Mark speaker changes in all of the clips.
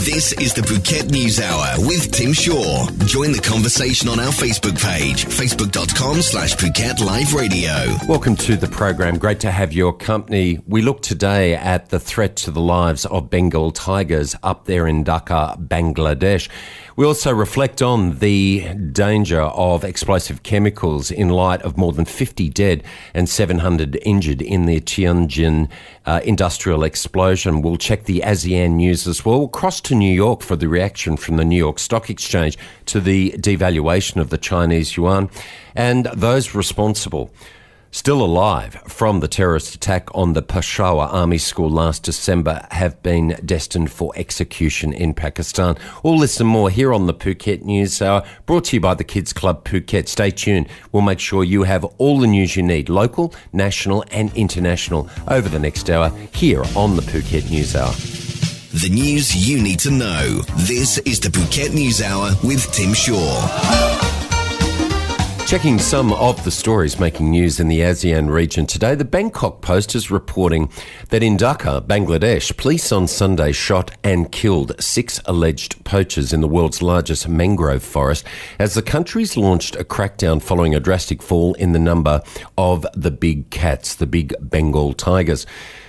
Speaker 1: This is the Phuket News Hour with Tim Shaw. Join the conversation on our Facebook page, facebook.com/Phuket Live Radio.
Speaker 2: Welcome to the program. Great to have your company. We look today at the threat to the lives of Bengal Tigers up there in Dhaka, Bangladesh. We also reflect on the danger of explosive chemicals in light of more than 50 dead and 700 injured in the Tianjin industrial explosion. We'll check the ASEAN news as well. We'll cross to New York for the reaction from the New York Stock Exchange to the devaluation of the Chinese Yuan, and those responsible still alive from the terrorist attack on the Peshawar Army School last December have been destined for execution in Pakistan. All this and more here on the Phuket News Hour, brought to you by the Kids Club Phuket. Stay tuned. We'll make sure you have all the news you need, local, national and international, over the next hour here on the Phuket News Hour.
Speaker 1: The news you need to know. This is the Phuket News Hour with Tim Shaw.
Speaker 2: Checking some of the stories making news in the ASEAN region today, the Bangkok Post is reporting that in Dhaka, Bangladesh, police on Sunday shot and killed 6 alleged poachers in the world's largest mangrove forest as the country's launched a crackdown following a drastic fall in the number of the big cats, the big Bengal Tigers.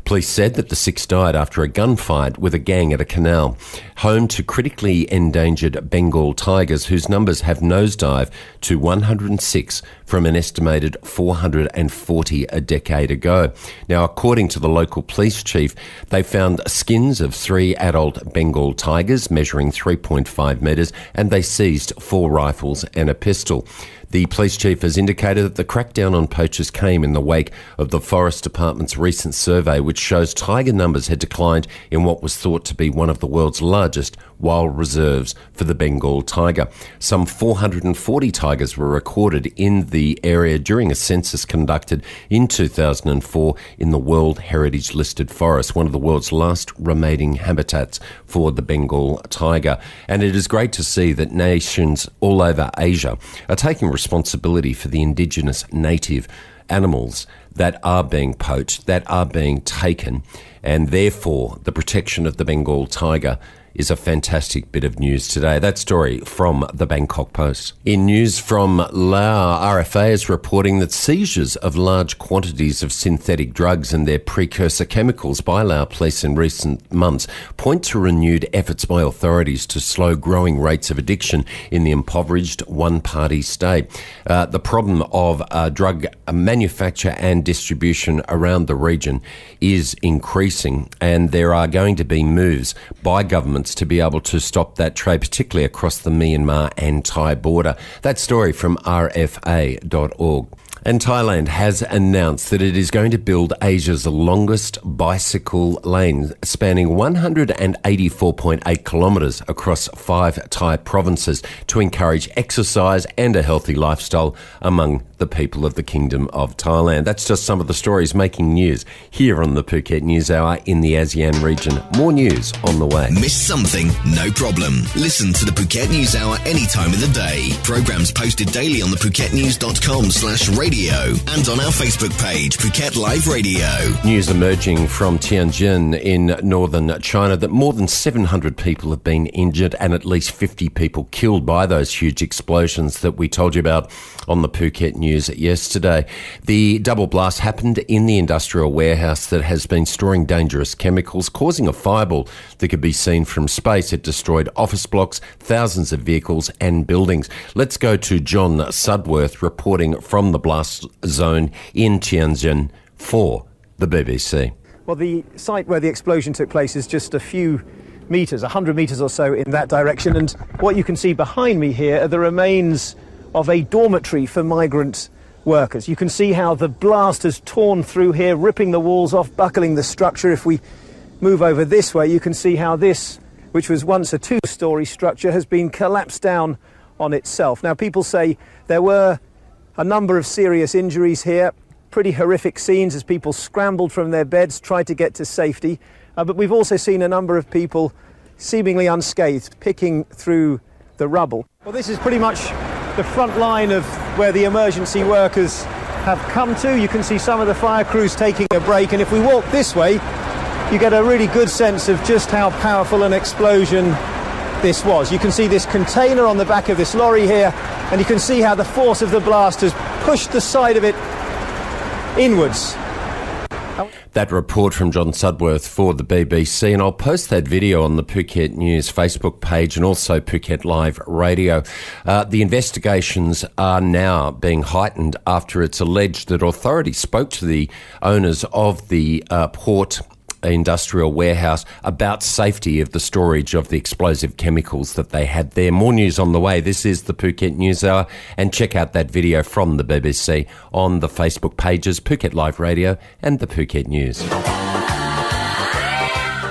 Speaker 2: Police said that the 6 died after a gunfight with a gang at a canal, home to critically endangered Bengal tigers whose numbers have nosedived to 106 from an estimated 440 a decade ago. Now, according to the local police chief, they found skins of 3 adult Bengal tigers measuring 3.5 metres, and they seized 4 rifles and a pistol. The police chief has indicated that the crackdown on poachers came in the wake of the Forest Department's recent survey, which shows tiger numbers had declined in what was thought to be one of the world's largest wild reserves for the Bengal tiger. Some 440 tigers were recorded in the area during a census conducted in 2004 in the World Heritage Listed Forest, one of the world's last remaining habitats for the Bengal tiger. And it is great to see that nations all over Asia are taking responsibility for the indigenous native animals that are being poached, that are being taken, and therefore the protection of the Bengal tiger is a fantastic bit of news today. That story from the Bangkok Post. In news from Laos, RFA is reporting that seizures of large quantities of synthetic drugs and their precursor chemicals by Laos police in recent months point to renewed efforts by authorities to slow growing rates of addiction in the impoverished one-party state. The problem of drug manufacture and distribution around the region is increasing, and there are going to be moves by governments to be able to stop that trade, particularly across the Myanmar and Thai border. That story from rfa.org. And Thailand has announced that it is going to build Asia's longest bicycle lane, spanning 184.8 kilometres across 5 Thai provinces to encourage exercise and a healthy lifestyle among the people of the Kingdom of Thailand. That's just some of the stories making news here on the Phuket News Hour in the ASEAN region. More news on the way.
Speaker 1: Missed something? No problem. Listen to the Phuket News Hour any time of the day. Programmes posted daily on the PhuketNews.com/radio and on our Facebook page, Phuket Live Radio.
Speaker 2: News emerging from Tianjin in northern China that more than 700 people have been injured and at least 50 people killed by those huge explosions that we told you about on the Phuket News yesterday. The double blast happened in the industrial warehouse that has been storing dangerous chemicals, causing a fireball that could be seen from space. It destroyed office blocks, thousands of vehicles and buildings. Let's go to John Sudworth reporting from the blast zone in Tianjin for the BBC.
Speaker 3: Well, the site where the explosion took place is just a few metres, 100 metres or so in that direction, and what you can see behind me here are the remains of a dormitory for migrant workers. You can see how the blast has torn through here, ripping the walls off, buckling the structure. If we move over this way, you can see how this, which was once a 2-storey structure, has been collapsed down on itself. Now, people say there were a number of serious injuries here, pretty horrific scenes as people scrambled from their beds, tried to get to safety. But we've also seen a number of people seemingly unscathed, picking through the rubble. Well, this is pretty much the front line of where the emergency workers have come to. You can see some of the fire crews taking a break, and if we walk this way, you get a really good sense of just how powerful an explosion this was. You can see this container on the back of this lorry here, and you can see how the force of the blast has pushed the side of it inwards.
Speaker 2: That report from John Sudworth for the BBC, and I'll post that video on the Phuket News Facebook page and also Phuket Live Radio. The investigations are now being heightened after it's alleged that authorities spoke to the owners of the port industrial warehouse about safety of the storage of the explosive chemicals that they had there. More news on the way. This is the Phuket News Hour, and check out that video from the BBC on the Facebook pages, Phuket Live Radio and the Phuket News.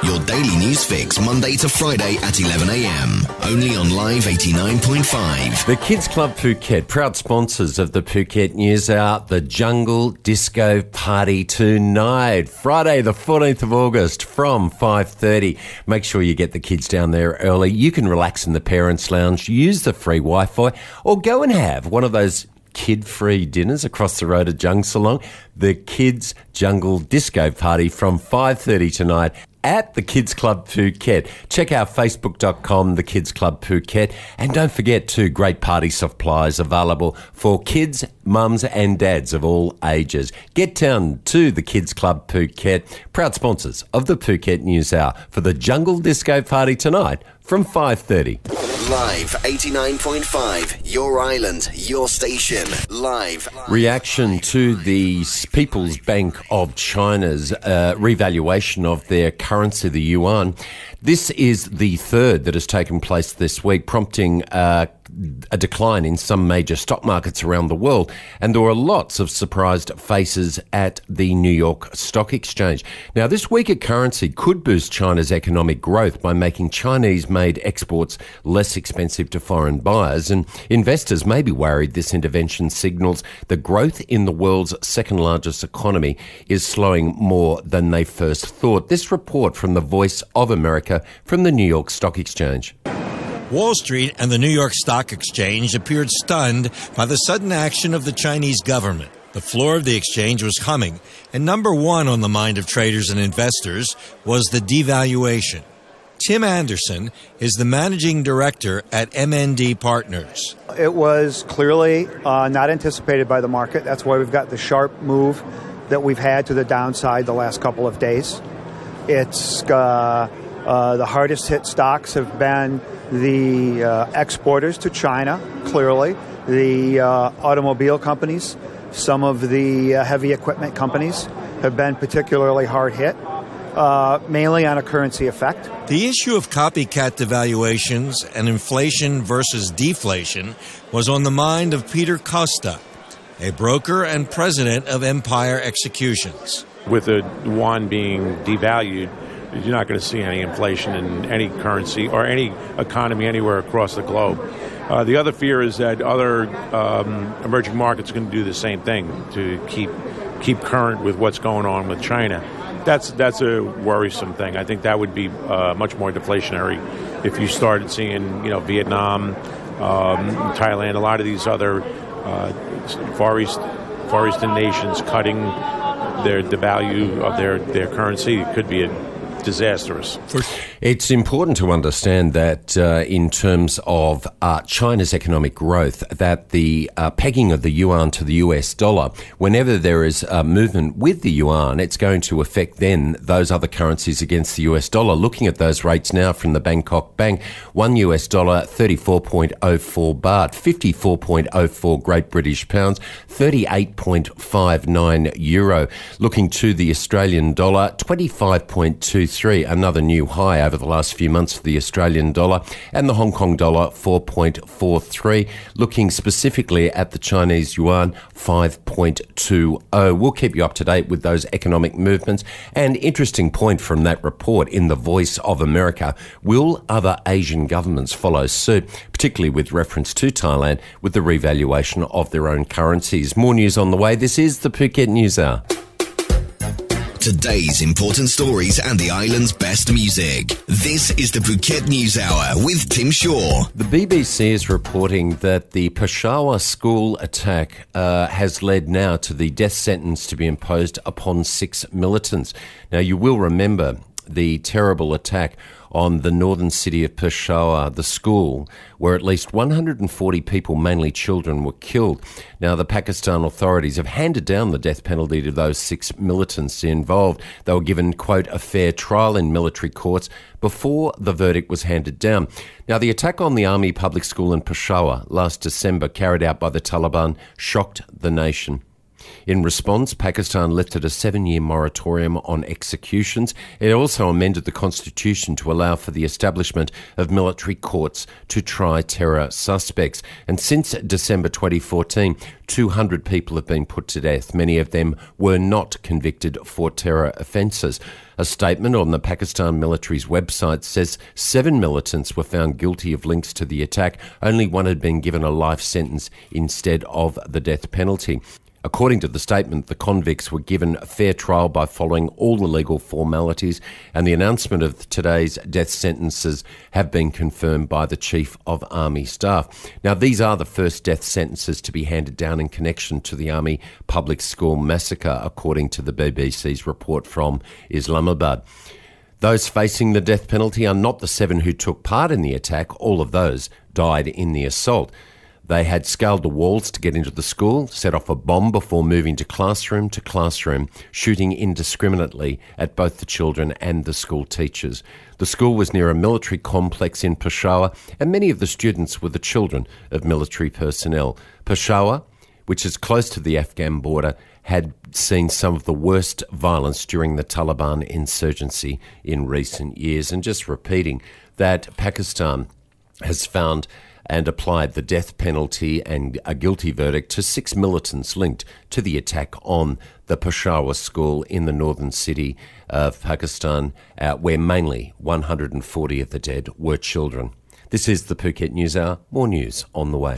Speaker 1: Your daily news fix, Monday to Friday at 11 a.m. Only on Live 89.5.
Speaker 2: The Kids Club Phuket, proud sponsors of the Phuket News Hour, the Jungle Disco Party tonight, Friday the 14th of August from 5:30. Make sure you get the kids down there early. You can relax in the parents' lounge, use the free Wi-Fi, or go and have one of those kid-free dinners across the road at Jung Salong. The Kids Jungle Disco Party from 5:30 tonight at the Kids Club Phuket. Check out facebook.com, the Kids Club Phuket. And don't forget, too, great party supplies available for kids, mums and dads of all ages. Get down to the Kids Club Phuket, proud sponsors of the Phuket News Hour, for the Jungle Disco Party tonight from 5:30.
Speaker 1: Live 89.5, your island, your station. Live.
Speaker 2: Reaction to the People's Bank of China's revaluation of their currency, the Yuan. This is the third that has taken place this week, prompting a decline in some major stock markets around the world. And there were lots of surprised faces at the New York Stock Exchange. Now, this weaker currency could boost China's economic growth by making Chinese-made exports less expensive to foreign buyers. And investors may be worried this intervention signals the growth in the world's second-largest economy is slowing more than they first thought. This report from the Voice of America from the New York Stock Exchange.
Speaker 4: Wall Street and the New York Stock Exchange appeared stunned by the sudden action of the Chinese government. The floor of the exchange was humming, and number one on the mind of traders and investors was the devaluation. Tim Anderson is the managing director at MND Partners.
Speaker 5: It was clearly not anticipated by the market. That's why we've got the sharp move that we've had to the downside the last couple of days. It's the hardest hit stocks have been the exporters to China, clearly, the automobile companies, some of the heavy equipment companies have been particularly hard hit, mainly on a currency effect.
Speaker 4: The issue of copycat devaluations and inflation versus deflation was on the mind of Peter Costa, a broker and president of Empire Executions.
Speaker 6: With the yuan being devalued, you're not going to see any inflation in any currency or any economy anywhere across the globe. The other fear is that other emerging markets are going to do the same thing to keep current with what's going on with China. That's a worrisome thing. I think that would be much more deflationary if you started seeing, Vietnam, Thailand, a lot of these other Far Eastern nations cutting the value of their currency. It could be disastrous.
Speaker 2: It's important to understand that in terms of China's economic growth, that the pegging of the yuan to the US dollar, whenever there is a movement with the yuan, it's going to affect then those other currencies against the US dollar. Looking at those rates now from the Bangkok Bank, $1 34.04 baht, 54.04 Great British pounds, 38.59 euro. Looking to the Australian dollar, 25.23, another new high over the last few months for the Australian dollar, and the Hong Kong dollar 4.43. Looking specifically at the Chinese yuan, 5.20. We'll keep you up to date with those economic movements. And interesting point from that report in the Voice of America, will other Asian governments follow suit, particularly with reference to Thailand, with the revaluation of their own currencies? More news on the way. This is the Phuket News Hour.
Speaker 1: Today's important stories and the island's best music. This is the Phuket News Hour with Tim Shaw.
Speaker 2: The BBC is reporting that the Peshawar school attack has led now to the death sentence to be imposed upon 6 militants. Now, you will remember the terrible attack on the northern city of Peshawar, the school, where at least 140 people, mainly children, were killed. Now, the Pakistan authorities have handed down the death penalty to those 6 militants involved. They were given, quote, a fair trial in military courts before the verdict was handed down. Now, the attack on the army public school in Peshawar last December, carried out by the Taliban, shocked the nation. In response, Pakistan lifted a 7-year moratorium on executions. It also amended the constitution to allow for the establishment of military courts to try terror suspects. And since December 2014, 200 people have been put to death. Many of them were not convicted for terror offences. A statement on the Pakistan military's website says 7 militants were found guilty of links to the attack. Only one had been given a life sentence instead of the death penalty. According to the statement, the convicts were given a fair trial by following all the legal formalities, and the announcement of today's death sentences have been confirmed by the Chief of Army Staff. Now, these are the first death sentences to be handed down in connection to the Army public school massacre, according to the BBC's report from Islamabad. Those facing the death penalty are not the 7 who took part in the attack. All of those died in the assault. They had scaled the walls to get into the school, set off a bomb before moving to classroom, shooting indiscriminately at both the children and the school teachers. The school was near a military complex in Peshawar, and many of the students were the children of military personnel. Peshawar, which is close to the Afghan border, had seen some of the worst violence during the Taliban insurgency in recent years. And just repeating that Pakistan has found and applied the death penalty and a guilty verdict to 6 militants linked to the attack on the Peshawar school in the northern city of Pakistan, where mainly 140 of the dead were children. This is the Phuket News Hour. More news on the way.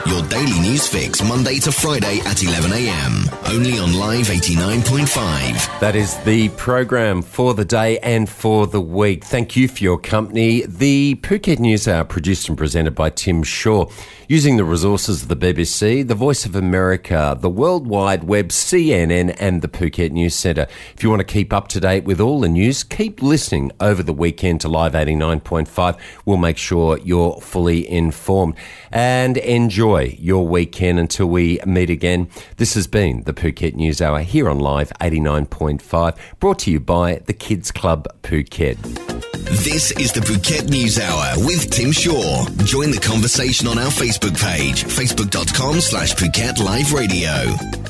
Speaker 1: Your daily news fix, Monday to Friday at 11 a.m. Only on Live 89.5.
Speaker 2: That is the program for the day and for the week. Thank you for your company. The Phuket News Hour, produced and presented by Tim Shaw, using the resources of the BBC, the Voice of America, the World Wide Web, CNN, and the Phuket News Centre. If you want to keep up to date with all the news, keep listening over the weekend to Live 89.5. We'll make sure you're fully informed. And enjoy your weekend until we meet again. This has been the Phuket News Hour here on Live 89.5, brought to you by the Kids Club Phuket.
Speaker 1: This is the Phuket News Hour with Tim Shaw. Join the conversation on our Facebook page, facebook.com/Phuket Live Radio.